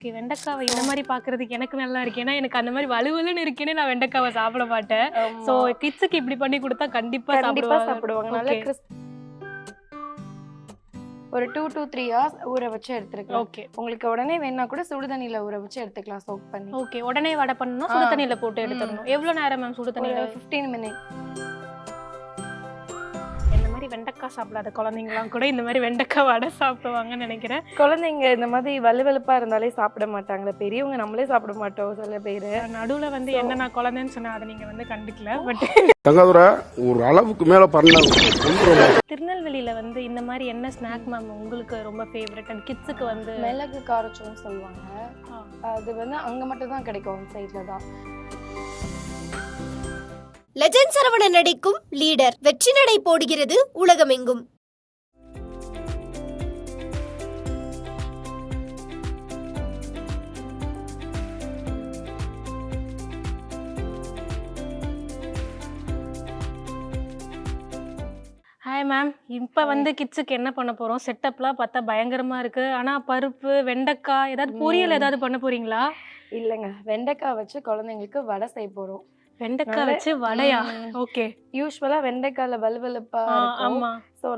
Okay. வெண்டைக்காவ இந்த மாரி பார்க்கறதுக்கு எனக்கு நல்லா இருக்கு. ஏன்னா எனக்கு அந்த மாரி வழுவழுன்னு இருக்குன்னே நான் வெண்டைக்காவ சாப்பிட மாட்டேன். சோ ஆமா. கிட்ஸுக்கு இப்படி பண்ணி குடுத்தா கண்டிப்பா கண்டிப்பா சாப்பிடுவாங்க. சாப்பிடுவாங்க. நல்ல ஓகே. ஒரு 2 to 3 hours ஊற வச்சு எடுத்துக்கலாம். ஓகே. உங்களுக்கு உடனே வேணா கூட சுடு தண்ணியில ஊற வச்சு எடுத்துக்கலாம் சோக் பண்ணி. ஓகே. உடனே வடை பண்ணனும் சுடு தண்ணில போட்டு எடுத்துறணும். எவ்வளவு நேரம் மேம் சுடு ஒரு தண்ணில? 15 minutes. இந்த மாதிரி வெண்டைக்காய் சாப்பிடாத குழந்தைங்கலாம் கூட இந்த மாதிரி வெண்டைக்காய் வடை சாப்பிடுவாங்கன்னு நினைக்கிறேன். குழந்தைங்க இந்த மாதிரி வலுவலுப்பா இருந்தாலே சாப்பிட மாட்டாங்களே, பெரியவங்க நம்மளே சாப்பிட மாட்டோம் சில பேரு. நடுவுல வந்து என்ன நான் குழந்தைன்னு சொன்னா அதை நீங்க வந்து கண்டுக்கல. பட் தங்கதுரை ஒரு அளவுக்கு மேல பண்ணாங்க. திருநெல்வேலியில வந்து இந்த மாதிரி என்ன ஸ்நாக் மேம் உங்களுக்கு ரொம்ப ஃபேவரட் அண்ட் கிட்ஸுக்கு வந்து? மிளகு காரச்சோன்னு சொல்லுவாங்க. அது வந்து அங்க மட்டும் தான் கிடைக்கும், சைட்ல தான். லெஜண்ட் சரவணன் நடிக்கும் லீடர் வெற்றி நடை போடுகிறது உலகமெங்கும். Hi ma'am. இப்போ வந்து கிட்ஸுக்கு என்ன பண்ண போறோம்? செட்டப்லாம் பார்த்தா பயங்கரமா இருக்கு. ஆனா பருப்பு, வெண்டைக்காய் ஏதாவது பொரியல் ஏதாவது பண்ண போறீங்களா? இல்லைங்க, வெண்டைக்காய் வச்சு குழந்தைங்களுக்கு வடை செய்ய போறோம். வெண்டைக்காய் வச்சு வடையா? ஓகே. யூஸ்வலா வெண்டைக்காயில வலுவலுப்பா இருக்கும். ஆமா. ஸோ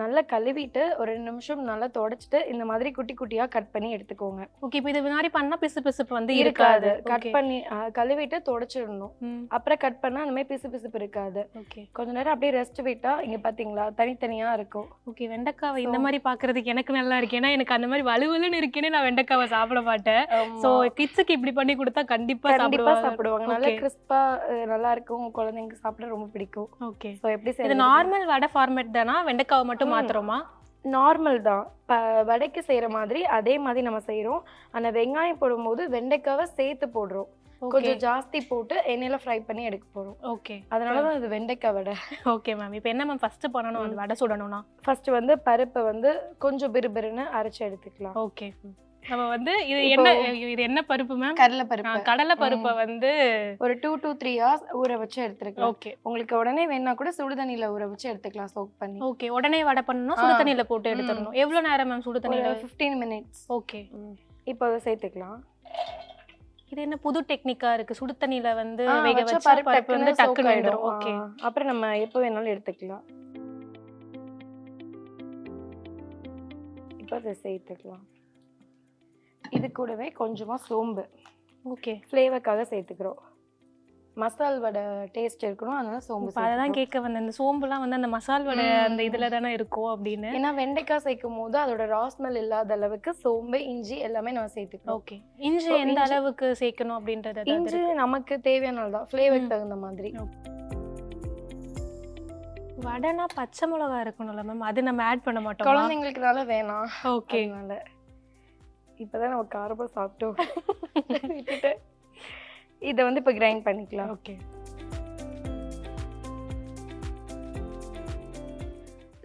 நல்லா கழுவிட்டு ஒரு 2 நிமிஷம் நல்லா தொடச்சிட்டு இந்த மாதிரி குட்டி குட்டியா கட் பண்ணி எடுத்துக்கோங்க. ஓகே. இப்போ இது மாதிரி பண்ணா பிசு பிசுப்பு வந்து இருக்காது. இருக்காது. கட் பண்ணி கழுவிட்டு தொடச்சிடணும். ம். அப்புறம் கட் பண்ணா அந்த மாதிரி பிசு பிசுப்பு இருக்காது. ஓகே. கொஞ்ச நேரம் அப்படியே ரெஸ்ட் விட்டா இங்க பாத்தீங்களா தனித்தனியா இருக்கும். ஓகே. வெண்டைக்காவை இந்த மாதிரி பார்க்கறதுக்கு எனக்கு நல்லா இருக்கு. ஏன்னா எனக்கு அந்த மாதிரி வழுவழுன்னு இருக்குன்னே நான் வெண்டைக்காவை சாப்பிட மாட்டேன். சோ கிட்ஸுக்கு இப்படி பண்ணி கொடுத்தா கண்டிப்பா சாப்பிடுவாங்க. நல்லா கிறிஸ்பா நல்லா இருக்கும். குழந்தைங்க சாப்பிட ரொம்ப பிடிக்கும். ஓகே. சோ எப்படி இது செய்யறது? நார்மல் வடை ஃபார்மேட் தானா? வெண்டைக்காவை மட்டும் மாத்துறோமா? நார்மல் தான். வடைக்கு செய்யற மாதிரி அதே மாதிரி நம்ம செய்யறோம். ஆனா வெங்காயம் போடும்போது வெண்டைக்காவை சேர்த்து போடுறோம். கொஞ்சம் ஜாஸ்தி போட்டு எண்ணெயில ஃப்ரை பண்ணி எடுக்க போறோம். ஓகே. அதனாலதான் இது வெண்டைக்காய் வடை. Okay ma'am. இப்போ என்ன மேம் ஃபர்ஸ்ட் பண்ணனும் அந்த வடை சுடணும்னா? ஃபர்ஸ்ட் வந்து பருப்பை வந்து கொஞ்சம் பிறுபிறுன்னு அரைச்சு எடுத்துக்கலாம். ஓகே. நம்ம வந்து இது என்ன பருப்பு மேம்? கடலை பருப்பு. கடலை பருப்பை வந்து ஒரு 2 to 3 hours ஊற வச்சு எடுத்துக்கலாம். ஓகே. உங்களுக்கு உடனே வேணா கூட சுடு தண்ணியில ஊற வச்சு எடுத்துக்கலாம் சோக் பண்ணி. ஓகே. உடனே வடை பண்ணனும் சுடு தண்ணில போட்டு எடுத்துறணும். எவ்வளவு நேரம் மேம் சுடு தண்ணில? 15 minutes. ஓகே. இப்போ அதை சேர்த்துக்கலாம். இது என்ன புது டெக்னிக்கா இருக்கு? சுடு தண்ணில வந்து வேக வச்ச வச்ச பருப்பு வந்து டக்குன்னு வெந்துரும். ஓகே. அப்புறம் நம்ம எப்போ வேணாலும் எடுத்துக்கலாம். இப்போ அதை சேர்த்துக்கலாம். இது கூடவே கொஞ்சமா சோம்பு. ஓகே. ஃப்ளேவருக்காக சேர்த்துக்கிறோம். மசால் வடை டேஸ்ட் இருக்கணும், அதனால சோம்பு. அததான் கேட்க வந்தேன். இந்த சோம்புலாம் வந்து அந்த மசால் வடை அந்த இதுல தானே இருக்கும் அப்படின்னு. ஏன்னா வெண்டைக்காய் சேர்க்கும் போது அதோட ரா ஸ்மெல் இல்லாத அளவுக்கு சோம்பு, இஞ்சி எல்லாமே நம்ம சேர்த்துக்கிறோம். ஓகே. இஞ்சி எந்த அளவுக்கு சேர்க்கணும் அப்படின்றது? இஞ்சி நமக்கு தேவையான தான், ஃப்ளேவருக்கு தகுந்த மாதிரி. வடைனா பச்சை மிளகா இருக்கணும்ல மேம், அது நம்ம ஆட் பண்ண மாட்டோம். குழந்தைங்களுக்குனால வேணாம். ஓகே. அதனால இப்பதான் நம்ம காரமா சாப்பிட்டோம். இதை வந்து இப்போ கிரைண்ட் பண்ணிக்கலாம். ஓகே.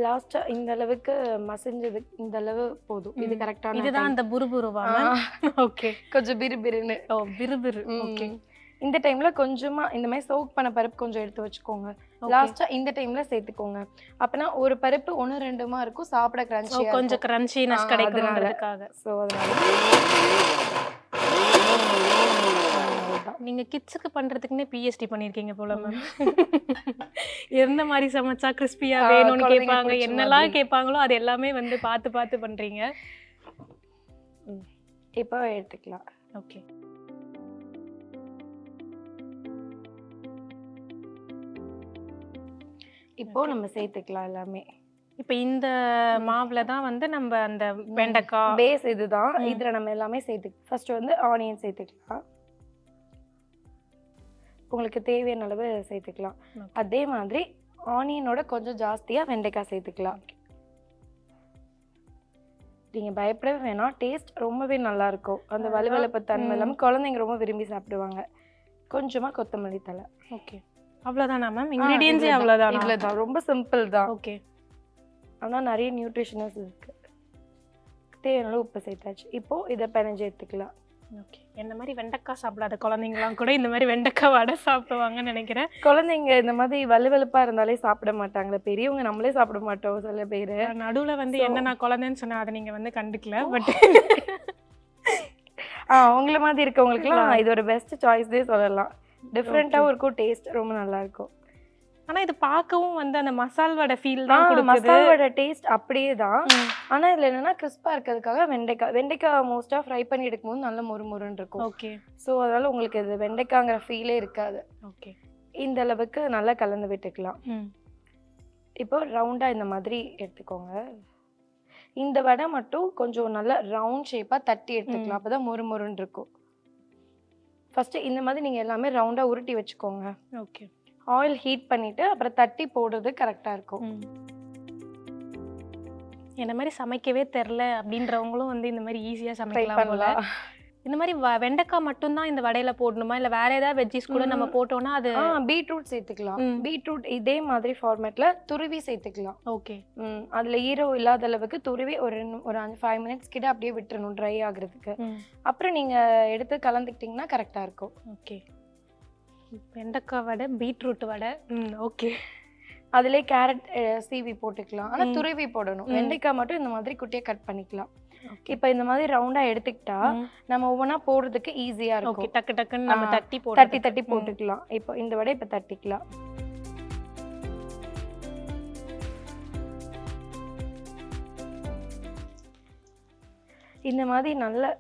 லாஸ்டா இந்த அளவுக்கு மசிஞ்சது, இந்த அளவு போதும். இது கரெக்டான இதுதான் அந்த புருபுருவா மேம்? ஓகே. கொஞ்சம் பிறுபிறுன்னு. ஓ பிறுபிறு. ஓகே. இந்த டைம்ல கொஞ்சமா இந்த மாதிரி சோக் பண்ண பருப்பு கொஞ்சம் எடுத்து வச்சுக்கோங்க. லாஸ்டா இந்த டைம்ல சேர்த்துக்கோங்க. அப்பனா ஒரு பருப்பு 1-2மா இருக்கும், சாப்பிட கிரன்ச்சியா கொஞ்சம் கிரன்ச்சினஸ் கிடைக்கும்ன்றதுக்காக. சோ அதனால நீங்க கிட்ஸுக்கு பண்றதுக்குன்னே பிஎஸ்டி பண்ணிருக்கீங்க போல மேம். எந்த மாதிரி சமைச்சா கிறிஸ்பியா வேணும்னு கேட்பாங்க, என்னெல்லாம் கேட்பாங்களோ அது எல்லாமே வந்து பார்த்து பார்த்து பண்றீங்க. இப்போ எடுத்துக்கலாம். ஓகே. இப்போ நம்ம சேர்த்துக்கலாம் எல்லாமே. இப்போ இந்த மாவுல தான் வந்து நம்ம அந்த வெண்டைக்காய் பேஸ் இதுதான். இதுல நம்ம எல்லாமே ஃபர்ஸ்ட் வந்து ஆனியன் சேர்த்துக்கலாம். உங்களுக்கு தேவையான அளவு சேர்த்துக்கலாம். அதே மாதிரி ஆனியனோட கொஞ்சம் ஜாஸ்தியா வெண்டைக்காய் சேர்த்துக்கலாம். நீங்க பயப்படவே வேணாம், டேஸ்ட் ரொம்பவே நல்லா இருக்கும். அந்த வலுவலுப்பு தன்மை எல்லாமே குழந்தைங்க ரொம்ப விரும்பி சாப்பிடுவாங்க. கொஞ்சமா கொத்தமல்லி தழை. ஓகே. அவ்வளவுதானா மேம்? இன்கிரிடியன்ட்ஸே அவ்வளவுதானா? இவ்வளவுதான், ரொம்ப சிம்பிள் தான். ஓகே. ஆனா நிறைய நியூட்ரிஷனஸ் இருக்கு. தேவையான உப்பு சேர்த்தாச்சு. இப்போ இதை பிணைஞ்சு எடுத்துக்கலாம். ஓகே. என்ன மாதிரி வெண்டைக்காய் சாப்பிடாத குழந்தைங்கலாம் கூட இந்த மாதிரி வெண்டைக்காய் வடை சாப்பிடுவாங்கன்னு நினைக்கிறேன். குழந்தைங்க இந்த மாதிரி வலுவலுப்பா இருந்தாலே சாப்பிட மாட்டாங்களே, பெரியவங்க நம்மளே சாப்பிட மாட்டோம் சில பேரு. நடுவுல வந்து என்ன நான் குழந்தைன்னு சொன்னா அதை நீங்க வந்து கண்டுக்கல. பட் உங்களை மாதிரி இருக்கவங்களுக்குலாம் இது ஒரு பெஸ்ட் சாய்ஸ்னே சொல்லலாம். டிஃப்ரெண்ட்டாகவும் இருக்கும், டேஸ்ட் ரொம்ப நல்லா இருக்கும். ஆனா இது பார்க்கவும் வந்து அந்த மசால் வடை ஃபீல் தான் கொடுக்குது. மசால் வடை டேஸ்ட் அப்படியே தான். ஆனா இதுல என்னன்னா கிறிஸ்பா இருக்கிறதுக்காக வெண்டைக்காய் மோஸ்டா ஃப்ரை பண்ணி எடுக்கும்போது நல்ல மொறுமொறுன்னு இருக்கும். ஓகே. ஸோ அதனால உங்களுக்கு இது வெண்டைக்காங்கிற ஃபீலே இருக்காது. ஓகே. இந்த அளவுக்கு நல்லா கலந்து விட்டுக்கலாம். இப்போ ரவுண்டா இந்த மாதிரி எடுத்துக்கோங்க. இந்த வடை மட்டும் கொஞ்சம் நல்லா ரவுண்ட் ஷேப்பா தட்டி எடுத்துக்கலாம். அப்பதான் மொறுமொறுன்னு இருக்கும். ஃபர்ஸ்ட் இந்த மாதிரி நீங்க எல்லாமே ரவுண்டா உருட்டி வச்சுக்கோங்க. ஓகே. ஆயில் ஹீட் பண்ணிட்டு அப்புறம் தட்டி போடுறது கரெக்டா இருக்கும். என்ன மாதிரி சமைக்கவே தெரில அப்படின்றவங்களும் வந்து இந்த மாதிரி ஈஸியா ட்ரை சமைக்கலாம் போல. பண்ணலாம். இந்த மாதிரி வெண்டைக்காய் மட்டும்தான் இந்த வடையில போடணுமா இல்ல வேற ஏதாவது வெஜ்ஜிஸ் கூட நம்ம போட்டோம்னா அது? பீட்ரூட் சேர்த்துக்கலாம். பீட்ரூட் இதே மாதிரி ஃபார்மேட்ல துருவி சேர்த்துக்கலாம். ஓகே. அதுல ஈரோ இல்லாத அளவுக்கு துருவி ஒரு 5 மினிட்ஸ் கிட்ட அப்படியே விட்டுறணும் ட்ரை ஆகுறதுக்கு. அப்புறம் நீங்க எடுத்து கலந்துக்கிட்டீங்கன்னா கரெக்டா இருக்கும். ஓகே. வெண்டைக்காய் வடை, பீட்ரூட் வடை. ஓகே. அதுல கேரட் சீவி போட்டுக்கலாம். ஆனா துருவி போடணும். வெண்டைக்காய் மட்டும் இந்த மாதிரி குட்டியா கட் பண்ணிக்கலாம். இப்ப இந்த மாதிரி ரவுண்டா எடுத்துக்கிட்டா நம்ம ஒவ்வொன்றா போடுறதுக்கு ஈஸியா இருக்கும். ஓகே. டக்கு டக்குன்னு நம்ம தட்டி போட்டுக்கலாம். இப்போ இந்த வடை இப்ப தட்டிக்கலாம். இந்த மாதிரி நல்ல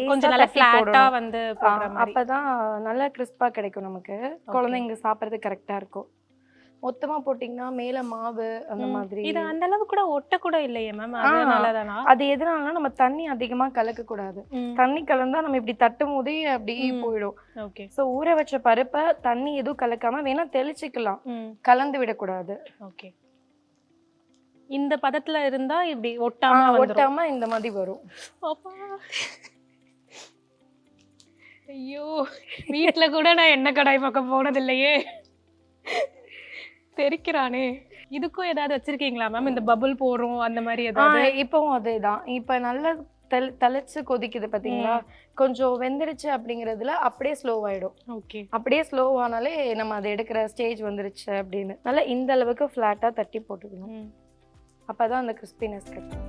கொஞ்சம் நல்லா ஃபிளாட்டா வந்து போடுற மாதிரி. அப்பதான் நல்லா கிறிஸ்பா கிடைக்கும் நமக்கு. குழந்தைங்க சாப்பிடுறது கரெக்டா இருக்கும். மொத்தமா போட்டீங்கன்னா மேல மாவு அந்த மாதிரி. இது அந்த அளவு கூட ஒட்ட கூட இல்லையே மேம். அதனாலதானா? அது எதனாலனா நம்ம தண்ணி அதிகமா கலக்க கூடாது. தண்ணி கலந்தா நம்ம இப்படி தட்டும் போதே அப்படியே போயிடும். ஓகே. சோ ஊற வச்ச பருப்பை தண்ணி எதுவும் கலக்காம வேணா தெளிச்சுக்கலாம். கலந்து விடக்கூடாது. ஓகே. இந்த பதத்துல இருந்தா இப்படி ஒட்டாம இந்த மாதிரி வரும். ஐயோ, வீட்டுல கூட நான் எண்ணெய் கடாய் பக்கம் போனது இல்லையே. தெரிக்கிறானே. இதுக்கும் ஏதாவது வச்சிருக்கீங்களா மேம்? இந்த பபுள் போடுறோம் அந்த மாதிரி ஏதாவது? இப்பவும் அதேதான். இப்ப நல்லா தளிச்சு கொதிக்குது பாத்தீங்களா? கொஞ்சம் வெந்துருச்சு அப்படிங்கறதுல அப்படியே ஸ்லோ ஆயிடும். ஓகே. அப்படியே ஸ்லோ ஆனாலே நம்ம அதை எடுக்கிற ஸ்டேஜ் வந்துருச்சு அப்படின்னு. நல்லா இந்த அளவுக்கு ஃபிளாட்டா தட்டி போட்டுக்கணும். அப்பதான் அந்த கிறிஸ்பினஸ் கிடைக்கும்.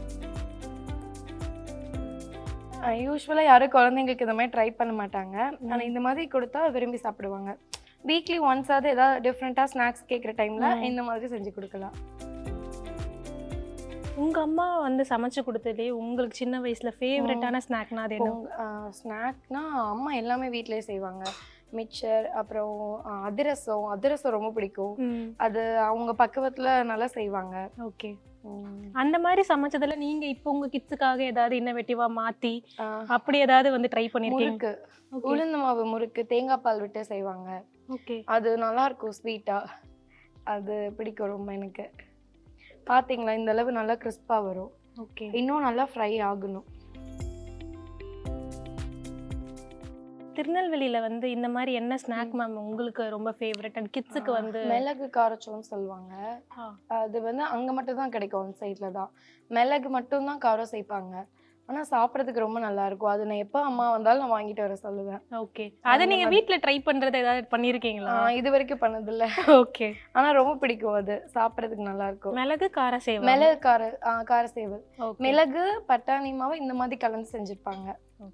யூஸ்வலா யாரும் குழந்தைங்களுக்கு இந்த மாதிரி ட்ரை பண்ண மாட்டாங்க. ஆனா இந்த மாதிரி கொடுத்தா விரும்பி சாப்பிடுவாங்க. வீக்லி ஒன்ஸ் ஆவது ஏதாவது டிஃப்ரெண்டா ஸ்நாக்ஸ் கேட்குற டைம்ல இந்த மாதிரி செஞ்சு கொடுக்கலாம். உங்க அம்மா வந்து சமைச்சு கொடுத்ததே உங்களுக்கு சின்ன வயசுல ஃபேவரட்டான ஸ்நாக்னா அது என்ன? ஸ்நாக்னா அம்மா எல்லாமே வீட்லயே செய்வாங்க. மிக்சர், அப்புறம் அதிரசம் ரொம்ப பிடிக்கும். அது அவங்க பக்குவத்துல நல்லா செய்வாங்க. ஓகே. அந்த மாதிரி சமைச்சதுல நீங்க இப்போ உங்க கிட்ஸுக்காக ஏதாவது இன்னோவேட்டிவா மாத்தி அப்படி ஏதாவது வந்து ட்ரை பண்ணிருக்கீங்க? உளுந்து மாவு முறுக்கு தேங்காய் பால் விட்டு செய்வாங்க. ஓகே. அது நல்லா இருக்கும் ஸ்வீட்டா. அது பிடிக்கும் ரொம்ப எனக்கு. பாத்தீங்களா இந்த அளவு நல்லா கிறிஸ்பா வரும். ஓகே. இன்னும் நல்லா ஃப்ரை ஆகணும். திருநெல்வேலியில வந்து இந்த மாதிரி என்ன ஸ்நாக் மேம் உங்களுக்கு ரொம்ப ஃபேவரட் அண்ட் கிட்ஸுக்கு வந்து? மிளகு காரச்சோன்னு சொல்லுவாங்க. அது வந்து அங்க மட்டும் தான் கிடைக்கும். அந்த சைட்ல தான் மிளகு மட்டும் தான் காரம் சேர்ப்பாங்க. ஆனா சாப்பிட்றதுக்கு ரொம்ப நல்லா இருக்கும். அது நான் எப்போ அம்மா வந்தாலும் நான் வாங்கிட்டு வர சொல்லுவேன். ஓகே. அதை நீங்க வீட்ல ட்ரை பண்றது ஏதாவது பண்ணிருக்கீங்களா? இது வரைக்கும் பண்ணதில்ல. ஓகே. ஆனா ரொம்ப பிடிக்கும். அது சாப்பிட்றதுக்கு நல்லா இருக்கும். மிளகு கார சேவல். மிளகு கார சேவல். மிளகு பட்டாணி மாவு இந்த மாதிரி கலந்து செஞ்சிருப்பாங்க.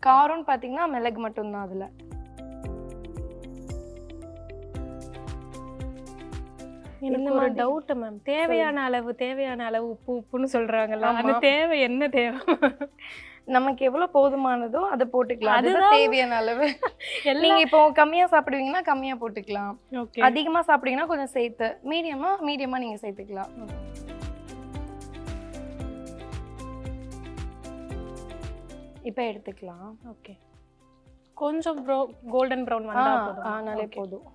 காரம்னு பாத்தீங்கன்னா மிளகு மட்டும் தான் அதுல. எனக்கு ஒரு டவுட் மேம். தேவையான அளவு உப்புன்னு சொல்றாங்கல்ல, அது தேவை என்ன தேவை? நமக்கு எவ்வளவு போதுமானதோ அதை போட்டுக்கலாம். அதுதான் தேவையான அளவு. நீங்க இப்போ கம்மியா சாப்பிடுவீங்கன்னா கம்மியா போட்டுக்கலாம். அதிகமா சாப்பிடுவீங்கன்னா கொஞ்சம் சேர்த்து மீடியமா நீங்க சேர்த்துக்கலாம். இப்ப எடுத்துக்கலாம். ஓகே. கொஞ்சம் கோல்டன் ப்ரௌன் வந்தா போதும். ஆனாலே போதும்.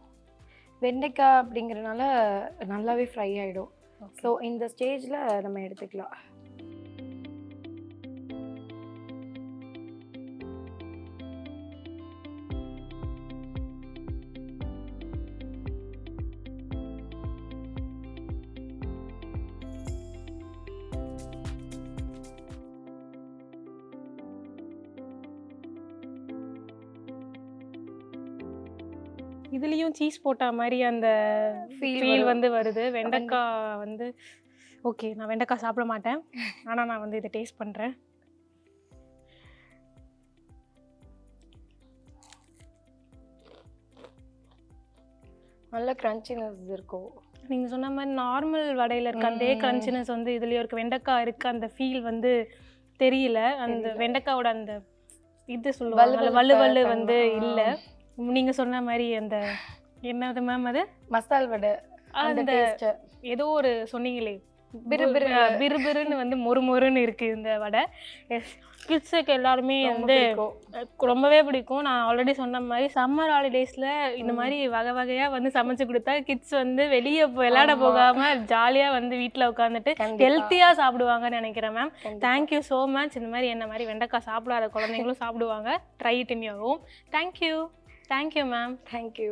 வெண்டைக்காய் அப்படிங்கறதுனால நல்லாவே ஃப்ரை ஆயிடும். ஸோ இந்த ஸ்டேஜ்ல நம்ம எடுத்துக்கலாம். இதுலயும் சீஸ் போட்ட மாதிரி அந்த ஃபீல் வந்து வருது. வெண்டைக்காய் வந்து ஓகே. நான் வெண்டைக்காய் சாப்பிட மாட்டேன். ஆனா நான் வந்து இதை டேஸ்ட் பண்றேன். நல்ல கிரன்ச்சினஸ் இருக்கும். நீங்கள் சொன்ன மாதிரி நார்மல் வடையில் இருக்க அதே கிரன்ச்சினஸ் வந்து இதுலேயும் இருக்குது. வெண்டைக்காய் இருக்குது, அந்த ஃபீல் வந்து தெரியல. அந்த வெண்டைக்காவோட அந்த இது சொல்லுவாங்க வலுவலு வந்து இல்லை. நீங்கள் சொன்ன மாதிரி அந்த என்னது மேம் அது மசால் வடை அந்த ஏதோ ஒரு சொன்னீங்களே பிறுபிறுன்னு வந்து மொறுன்னு இருக்குது இந்த வடை. கிட்ஸுக்கு எல்லாருமே வந்து ரொம்பவே பிடிக்கும். நான் ஆல்ரெடி சொன்ன மாதிரி சம்மர் ஹாலிடேஸில் இந்த மாதிரி வகை வகையாக வந்து சமைச்சு கொடுத்தா கிட்ஸ் வந்து வெளியே விளையாட போகாமல் ஜாலியாக வந்து வீட்டில் உட்காந்துட்டு ஹெல்த்தியாக சாப்பிடுவாங்கன்னு நினைக்கிறேன் மேம். Thank you so much. இந்த மாதிரி என்ன மாதிரி வெண்டைக்காய் சாப்பிடாத குழந்தைங்களும் சாப்பிடுவாங்க. Try it in your home. Thank you ma'am. Thank you.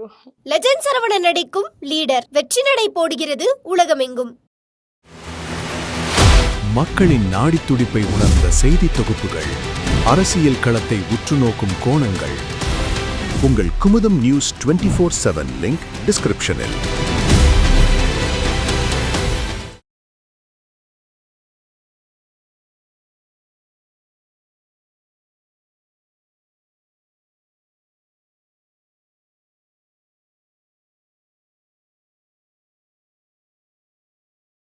Legend Saravanan நடிக்கும் லீடர் வெற்றி நடை போடுகிறது உலகமெங்கும். மக்களின் நாடித்துடிப்பை உணர்ந்த செய்தி தொகுப்புகள், அரசியல் களத்தை உற்றுநோக்கும் கோணங்கள். உங்கள் குமுதம் நியூஸ் 24/7 லிங்க் டிஸ்கிரிப்ஷனில்.